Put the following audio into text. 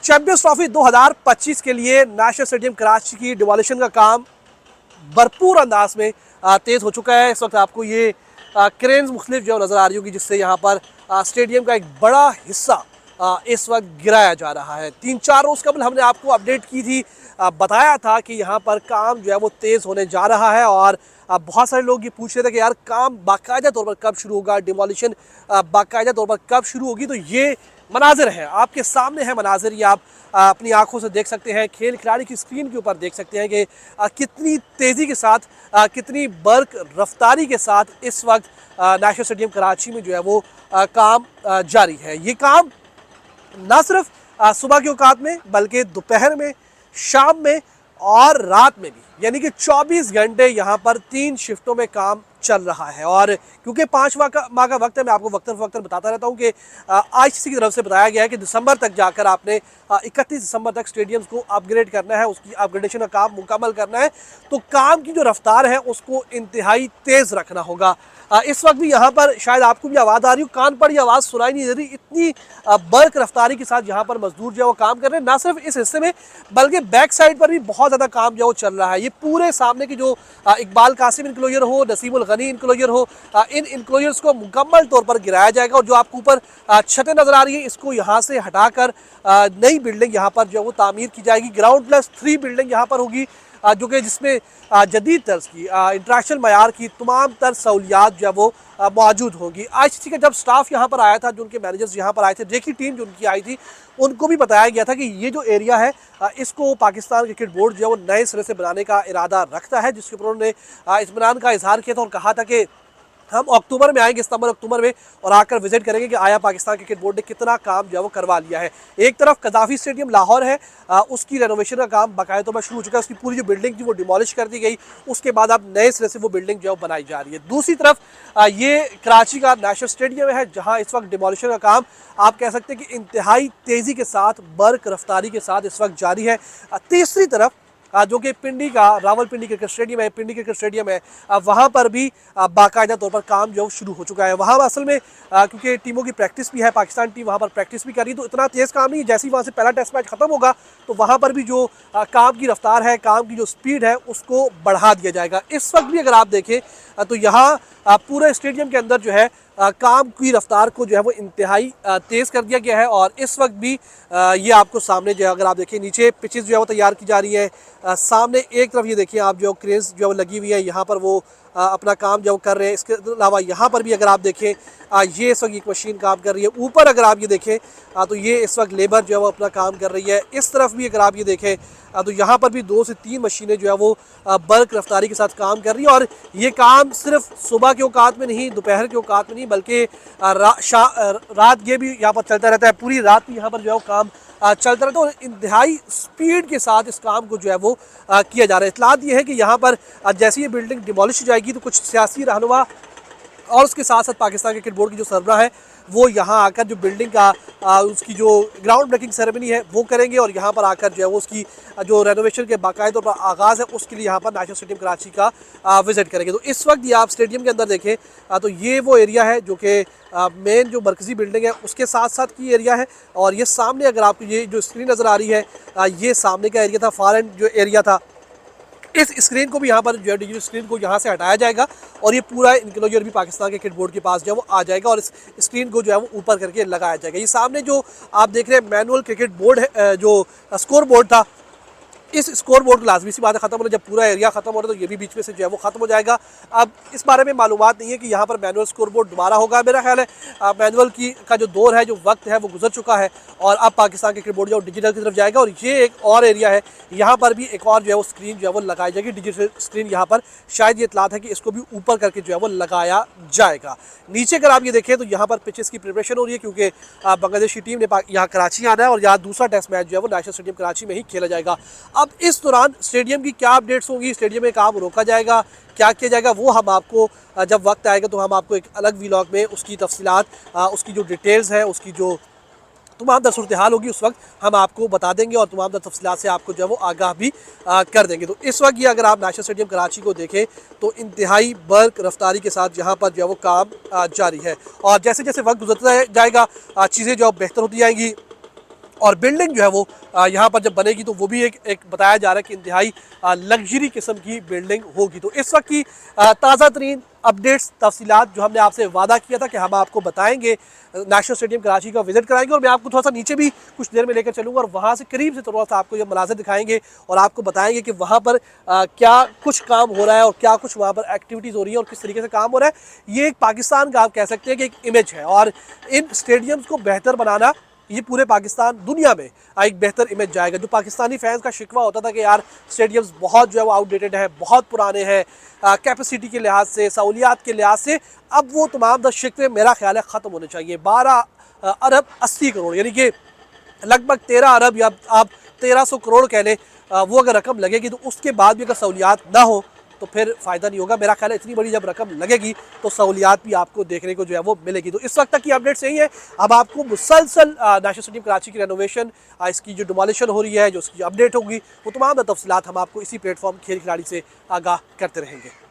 Champions trophy 2025 के लिए national stadium Karachi की डिमोलिशन का काम भरपूर अंदाज में तेज़ हो चुका है। इस वक्त आपको ये क्रेन्स मुख्तलिफ जो नज़र आ रही होगी, जिससे यहाँ पर स्टेडियम का एक बड़ा हिस्सा इस वक्त गिराया जा रहा है। 3-4 रोज़ कबल हमने आपको अपडेट की थी, बताया था कि यहाँ पर काम जो है वो तेज़ होने जा रहा है और बहुत सारे लोग ये पूछ रहे थे कि यार काम बाकायदा तौर पर कब शुरू होगा, डिमोलिशन बाकायदा तौर पर कब शुरू होगी। तो ये मनाजिर हैं, आपके सामने है मनाजिर, ये आप अपनी आंखों से देख सकते हैं, खेल खिलाड़ी की स्क्रीन के ऊपर देख सकते हैं कि कितनी तेज़ी के साथ, कितनी बर्क रफ्तारी के साथ इस वक्त नेशनल स्टेडियम कराची में जो है वो काम जारी है। ये काम ना सिर्फ सुबह के औकात में बल्कि दोपहर में, शाम में और रात में भी, यानी कि 24 घंटे यहाँ पर 3 शिफ्टों में काम चल रहा है। और क्योंकि 5 माह का वक्त है, मैं आपको वक्तन बताता रहता हूँ कि आईसीसी की तरफ से बताया गया है कि दिसंबर तक जाकर आपने 31 दिसंबर तक स्टेडियम्स को अपग्रेड करना है, उसकी अपग्रेडेशन का काम मुकम्मल करना है। तो काम की जो रफ्तार है उसको इंतहाई तेज़ रखना होगा। इस वक्त भी यहाँ पर शायद आपको भी आवाज़ आ रही हो, कान पर ये आवाज़ सुनाई नहीं दे रही, इतनी बर्क रफ्तारी के साथ यहाँ पर मजदूर जो है वो काम कर रहे हैं। ना सिर्फ इस हिस्से में बल्कि बैक साइड पर भी बहुत ज़्यादा काम जो है वो चल रहा है। ये पूरे सामने की जो इकबाल कासिम इनक्लोजर हो, नसीमुल गनी इनक्लोजर हो, इन इनक्लोजर्स को मुकम्मल तौर पर गिराया जाएगा। और जो आपको ऊपर छतें नज़र आ रही है, इसको यहाँ से हटाकर नई बिल्डिंग यहाँ पर जो है वो तामीर की जाएगी। ग्राउंड+3 बिल्डिंग यहाँ पर होगी, जो कि जिसमें जदीद तर्ज की इंटरनेशनल मयार की तमाम तर सहूलियात जो है वो मौजूद होगी। आईसीसी का जब स्टाफ यहाँ पर आया था, जो उनके मैनेजर्स यहाँ पर आए थे, देखी टीम जो उनकी आई थी, उनको भी बताया गया था कि ये जो एरिया है इसको पाकिस्तान क्रिकेट बोर्ड जो है वो नए सिरे से बनाने का इरादा रखता है, जिसके ऊपर उन्होंने इत्मीनान का इजहार किया था और कहा था कि हम अक्टूबर में आएंगे, सितंबर अक्टूबर में, और आकर विजिट करेंगे कि आया पाकिस्तान क्रिकेट बोर्ड ने कितना काम जो है वो करवा लिया है। एक तरफ कदाफी स्टेडियम लाहौर है, उसकी रेनोवेशन का काम बाकायदा तौर पर शुरू हो चुका है। उसकी पूरी जो बिल्डिंग थी वो डिमोलिश कर दी गई, उसके बाद अब नए सिरे से वो बिल्डिंग जो है बनाई जा रही है। दूसरी तरफ ये कराची का नेशनल स्टेडियम है, जहाँ इस वक्त डिमोलिशन का काम आप कह सकते हैं कि इंतहाई तेज़ी के साथ, बर्क रफ्तारी के साथ इस वक्त जारी है। तीसरी तरफ जो कि पिंडी का रावलपिंडी क्रिकेट स्टेडियम है, पिंडी क्रिकेट स्टेडियम है, वहाँ पर भी बाकायदा तौर पर काम जो शुरू हो चुका है। वहाँ असल में क्योंकि टीमों की प्रैक्टिस भी है, पाकिस्तान टीम वहाँ पर प्रैक्टिस भी कर रही है, तो इतना तेज़ काम नहीं है। जैसे ही वहाँ से पहला टेस्ट मैच खत्म होगा तो वहाँ पर भी जो काम की रफ्तार है, काम की जो स्पीड है, उसको बढ़ा दिया जाएगा। इस वक्त भी अगर आप देखें तो यहाँ पूरे स्टेडियम के अंदर जो है काम की रफ्तार को जो है वो इंतहाई तेज़ कर दिया गया है। और इस वक्त भी ये आपको सामने जो है, अगर आप देखें, नीचे पिचेस जो है वो तैयार की जा रही है। सामने एक तरफ ये देखिए आप, जो क्रेन्स जो है वो लगी हुई है, यहाँ पर वो अपना काम जो कर रहे हैं। इसके अलावा यहाँ पर भी अगर आप देखें, ये इस वक्त एक मशीन काम कर रही है। ऊपर अगर आप ये देखें तो ये इस वक्त लेबर जो है वो अपना काम कर रही है। इस तरफ भी अगर आप ये देखें तो यहाँ पर भी 2 से 3 मशीनें जो है वो बल्क रफ्तारी के साथ काम कर रही है। और ये काम सिर्फ सुबह के औकात में नहीं, दोपहर के औकात में नहीं, बल्कि रात ये भी यहाँ पर चलता रहता है। पूरी रात भी यहाँ पर जो है वो काम चलता रहता है और इंतहाई स्पीड के साथ इस काम को जो है वो किया जा रहा है। इतलात ये है कि यहाँ पर जैसे ये बिल्डिंग डिमोलिश हो जाएगी तो कुछ सियासी रहनुमा और उसके साथ साथ पाकिस्तान क्रिकेट बोर्ड की जो सरबराह है वो यहाँ आकर जो बिल्डिंग का उसकी जो ग्राउंड ब्रेकिंग सेरेमनी है वो करेंगे और यहाँ पर आकर जो है वो उसकी जो रेनोवेशन के बाकायदा तौर पर आगाज़ है उसके लिए यहाँ पर नेशनल स्टेडियम कराची का विज़िट करेंगे। तो इस वक्त ये आप स्टेडियम के अंदर देखें तो ये वो एरिया है जो कि मेन जो मरकज़ी बिल्डिंग है उसके साथ साथ की एरिया है। और ये सामने अगर आपको ये जो स्क्रीन नज़र आ रही है, ये सामने का एरिया था, फार एंड जो एरिया था, इस स्क्रीन को भी यहाँ पर जो है डिजिटल स्क्रीन को यहाँ से हटाया जाएगा और ये पूरा इनक्लोजर भी पाकिस्तान क्रिकेट बोर्ड के पास जो है वो आ जाएगा और इस स्क्रीन को जो है वो ऊपर करके लगाया जाएगा। ये सामने जो आप देख रहे हैं मैनुअल क्रिकेट बोर्ड है, जो स्कोर बोर्ड था, इस स्कोर बोर्ड को लाजमी सी बात है ख़त्म होना। जब पूरा एरिया ख़त्म हो रहा है तो ये भी बीच में से जो है वो ख़त्म हो जाएगा। अब इस बारे में मालूमात नहीं है कि यहाँ पर मैनुअल स्कोर बोर्ड दोबारा होगा। मेरा ख्याल है मैनुअल का जो दौर है, जो वक्त है, वो गुजर चुका है और अब पाकिस्तान क्रिकेट बोर्ड जो डिजिटल की तरफ जाएगा। और ये एक और एरिया है, यहाँ पर भी एक और जो है वो स्क्रीन जो है वो लगाई जाएगी, डिजिटल स्क्रीन। यहाँ पर शायद ये इतलात है कि इसको भी ऊपर करके जो है वो लगाया जाएगा। नीचे अगर आप ये देखें तो यहाँ पर पिचेस की प्रिपरेशन हो रही है, क्योंकि बांग्लादेशी टीम ने यहाँ कराची आना है और यहाँ दूसरा टेस्ट मैच जो है वो नेशनल स्टेडियम कराची में ही खेला जाएगा। अब इस दौरान स्टेडियम की क्या अपडेट्स होंगी, स्टेडियम में काम रोका जाएगा, क्या किया जाएगा, वो हम आपको जब वक्त आएगा तो हम आपको एक अलग व्लॉग में उसकी तफसीलात, उसकी जो डिटेल्स है, उसकी जो तमाम दर सूरत हाल होगी उस वक्त हम आपको बता देंगे और तमाम दर तफसीलात से आपको जो है वो आगाह भी कर देंगे। तो इस वक्त ये अगर आप नेशनल स्टेडियम कराची को देखें तो इंतहाई बर्क रफ्तारी के साथ यहाँ पर जो है वो काम जारी है और जैसे जैसे वक्त गुजरता जाएगा चीज़ें जो बेहतर होती जाएंगी और बिल्डिंग जो है वो यहाँ पर जब बनेगी तो वो भी एक बताया जा रहा है कि इंतहाई लग्जरी किस्म की बिल्डिंग होगी। तो इस वक्त की ताज़ा तरीन अपडेट्स तफसीलात जो हमने आपसे वादा किया था कि हम आपको बताएंगे, नेशनल स्टेडियम कराची का विजिट कराएंगे और मैं आपको थोड़ा सा नीचे भी कुछ देर में लेकर चलूँगा और वहाँ से करीब से थोड़ा सा आपको ये मनाज़िर दिखाएंगे और आपको बताएंगे कि वहाँ पर क्या कुछ काम हो रहा है और क्या कुछ वहाँ पर एक्टिविटीज़ हो रही है और किस तरीके से काम हो रहा है। ये एक पाकिस्तान का आप कह सकते हैं कि एक इमेज है और इन स्टेडियम्स को बेहतर बनाना ये पूरे पाकिस्तान दुनिया में एक बेहतर इमेज जाएगा। जो पाकिस्तानी फैंस का शिकवा होता था कि यार स्टेडियम्स बहुत जो है वो आउटडेटेड है, बहुत पुराने हैं कैपेसिटी के लिहाज से, सहूलियात के लिहाज से, अब वो तमाम द शिकवे मेरा ख्याल है ख़त्म होने चाहिए। 12 अरब 80 करोड़ यानी कि लगभग 13 अरब या आप 1300 करोड़ कह लें, वो अगर रकम लगेगी तो उसके बाद भी अगर सहूलियात ना हो तो फिर फ़ायदा नहीं होगा। मेरा ख्याल है इतनी बड़ी जब रकम लगेगी तो सहूलियात भी आपको देखने को जो है वो मिलेगी। तो इस वक्त तक की अपडेट्स यही है। अब आपको मुसलसल नेशनल स्टेडियम कराची की रेनोवेशन, इसकी जो डिमोलिशन हो रही है, जो उसकी अपडेट होगी, वो तमाम तफसीलात हम आपको इसी प्लेटफॉर्म खेल खिलाड़ी से आगाह करते रहेंगे।